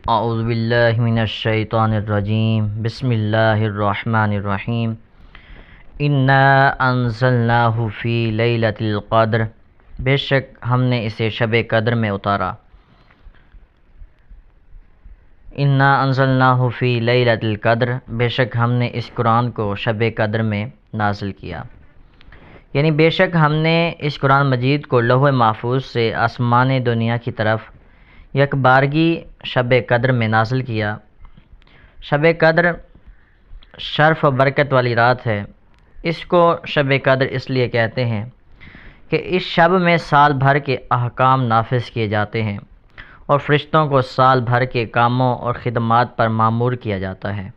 اعوذ باللہ من الشیطان الرجیم بسم اللہ الرحمن الرحیم انا انزلناہ فی لیلۃ القدر، بے شک ہم نے اسے شب قدر میں اتارا۔ انا انزلناہ فی لیلۃ القدر، بے شک ہم نے اس قرآن کو شب قدر میں نازل کیا، یعنی بے شک ہم نے اس قرآن مجید کو لوح محفوظ سے آسمان دنیا کی طرف یک بارگی شب قدر میں نازل کیا۔ شب قدر شرف و برکت والی رات ہے۔ اس کو شب قدر اس لیے کہتے ہیں کہ اس شب میں سال بھر کے احکام نافذ کیے جاتے ہیں اور فرشتوں کو سال بھر کے کاموں اور خدمات پر مامور کیا جاتا ہے،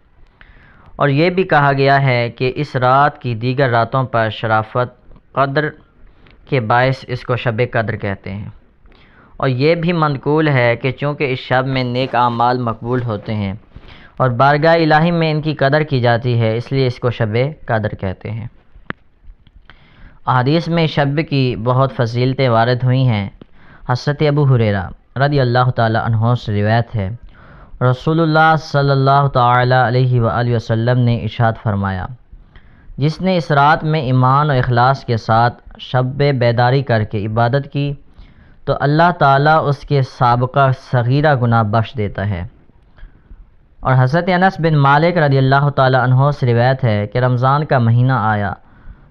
اور یہ بھی کہا گیا ہے کہ اس رات کی دیگر راتوں پر شرافت قدر کے باعث اس کو شب قدر کہتے ہیں، اور یہ بھی منقول ہے کہ چونکہ اس شب میں نیک اعمال مقبول ہوتے ہیں اور بارگاہ الہی میں ان کی قدر کی جاتی ہے، اس لیے اس کو شب قدر کہتے ہیں۔ احادیث میں شب کی بہت فضیلتیں وارد ہوئی ہیں۔ حضرت ابو ہریرہ رضی اللہ تعالی عنہ سے روایت ہے، رسول اللہ صلی اللہ تعالی علیہ وآلہ وسلم نے ارشاد فرمایا، جس نے اس رات میں ایمان و اخلاص کے ساتھ شب بیداری کر کے عبادت کی تو اللہ تعالیٰ اس کے سابقہ صغیرہ گناہ بخش دیتا ہے۔ اور حضرت انس بن مالک رضی اللہ تعالیٰ عنہ سے روایت ہے کہ رمضان کا مہینہ آیا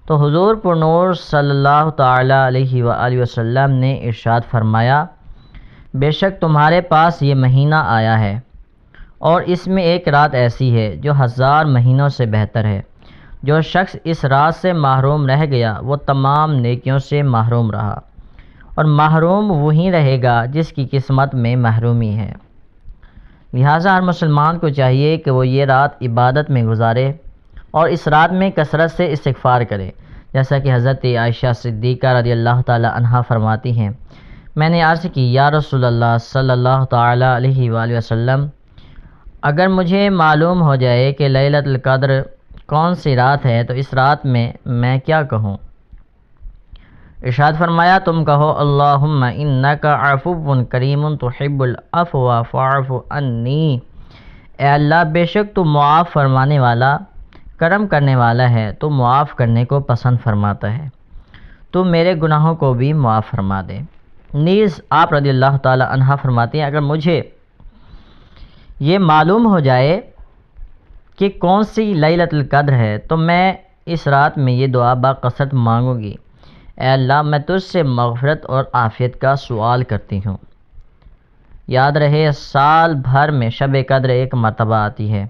تو حضور پر نور صلی اللہ تعالیٰ علیہ وآلہ وسلم نے ارشاد فرمایا، بے شک تمہارے پاس یہ مہینہ آیا ہے اور اس میں ایک رات ایسی ہے جو 1000 مہینوں سے بہتر ہے۔ جو شخص اس رات سے محروم رہ گیا وہ تمام نیکیوں سے محروم رہا، اور محروم وہی رہے گا جس کی قسمت میں محرومی ہے۔ لہٰذا ہر مسلمان کو چاہیے کہ وہ یہ رات عبادت میں گزارے اور اس رات میں کثرت سے استغفار کرے، جیسا کہ حضرت عائشہ صدیقہ رضی اللہ تعالی عنہا فرماتی ہیں، میں نے عرض کی، یا رسول اللہ صلی اللہ تعالی علیہ وآلہ وسلم، اگر مجھے معلوم ہو جائے کہ لیلۃ القدر کون سی رات ہے تو اس رات میں کیا کہوں؟ ارشاد فرمایا، تم کہو، اللہم انک عفو کریم تحب العفو فاعف عنی، اے اللہ بے شک تو معاف فرمانے والا، کرم کرنے والا ہے، تو معاف کرنے کو پسند فرماتا ہے، تو میرے گناہوں کو بھی معاف فرما دے۔ نیز آپ رضی اللہ تعالی عنہ فرماتے ہیں، اگر مجھے یہ معلوم ہو جائے کہ کون سی لیلۃ القدر ہے تو میں اس رات میں یہ دعا بکثرت مانگوں گی، اے اللہ میں تجھ سے مغفرت اور عافیت کا سوال کرتی ہوں۔ یاد رہے، سال بھر میں شب قدر ایک مرتبہ آتی ہے،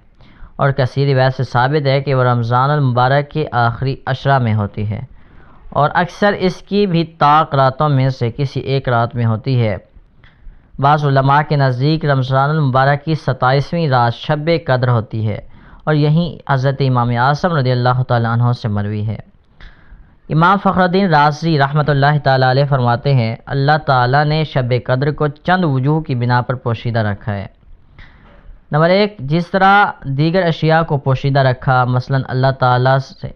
اور کثیر روایت سے ثابت ہے کہ وہ رمضان المبارک کے آخری عشرہ میں ہوتی ہے، اور اکثر اس کی بھی طاق راتوں میں سے کسی ایک رات میں ہوتی ہے۔ بعض علماء کے نزدیک رمضان المبارک کی 27ویں رات شب قدر ہوتی ہے، اور یہی حضرت امام اعظم رضی اللہ تعالیٰ عنہ سے مروی ہے۔ امام فخر الدین رازی رحمۃ اللہ تعالیٰ علیہ فرماتے ہیں، اللہ تعالیٰ نے شب قدر کو چند وجوہ کی بنا پر پوشیدہ رکھا ہے۔ نمبر 1، جس طرح دیگر اشیاء کو پوشیدہ رکھا، مثلا اللہ تعالیٰ سے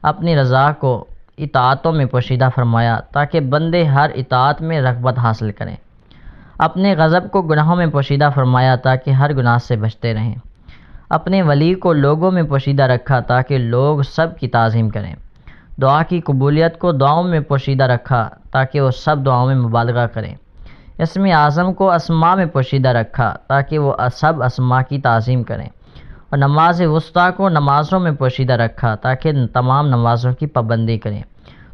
اپنی رضا کو اطاعتوں میں پوشیدہ فرمایا تاکہ بندے ہر اطاعت میں رغبت حاصل کریں، اپنے غضب کو گناہوں میں پوشیدہ فرمایا تاکہ ہر گناہ سے بچتے رہیں، اپنے ولی کو لوگوں میں پوشیدہ رکھا تاکہ لوگ سب کی تعظیم کریں، دعا کی قبولیت کو دعاؤں میں پوشیدہ رکھا تاکہ وہ سب دعاؤں میں مبالغہ کریں، اسم اعظم کو اسماء میں پوشیدہ رکھا تاکہ وہ سب اسماء کی تعظیم کریں، اور نماز وسطیٰ کو نمازوں میں پوشیدہ رکھا تاکہ تمام نمازوں کی پابندی کریں،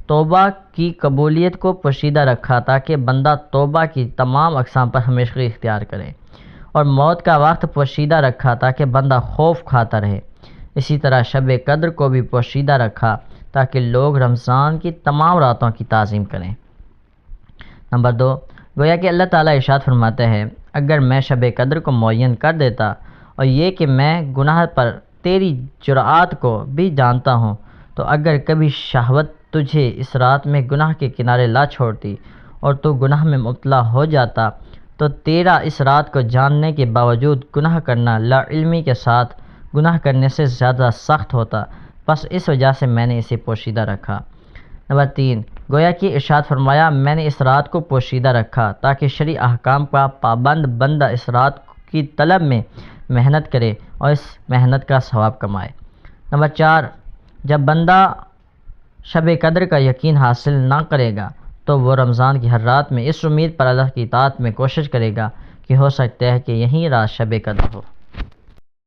توبہ کی قبولیت کو پوشیدہ رکھا تاکہ بندہ توبہ کی تمام اقسام پر ہمیشگی اختیار کرے، اور موت کا وقت پوشیدہ رکھا تاکہ بندہ خوف کھاتا رہے۔ اسی طرح شب قدر کو بھی پوشیدہ رکھا تاکہ لوگ رمضان کی تمام راتوں کی تعظیم کریں۔ نمبر 2، گویا کہ اللہ تعالیٰ ارشاد فرماتا ہے، اگر میں شب قدر کو معین کر دیتا اور یہ کہ میں گناہ پر تیری جرأت کو بھی جانتا ہوں، تو اگر کبھی شہوت تجھے اس رات میں گناہ کے کنارے لا چھوڑتی اور تو گناہ میں مبتلا ہو جاتا تو تیرا اس رات کو جاننے کے باوجود گناہ کرنا لا علمی کے ساتھ گناہ کرنے سے زیادہ سخت ہوتا، بس اس وجہ سے میں نے اسے پوشیدہ رکھا۔ نمبر 3، گویا کہ ارشاد فرمایا، میں نے اس رات کو پوشیدہ رکھا تاکہ شرعی احکام کا پابند بندہ اس رات کی طلب میں محنت کرے اور اس محنت کا ثواب کمائے۔ نمبر 4، جب بندہ شب قدر کا یقین حاصل نہ کرے گا تو وہ رمضان کی ہر رات میں اس امید پر اللہ کی اطاعت میں کوشش کرے گا کہ ہو سکتا ہے کہ یہی رات شب قدر ہو۔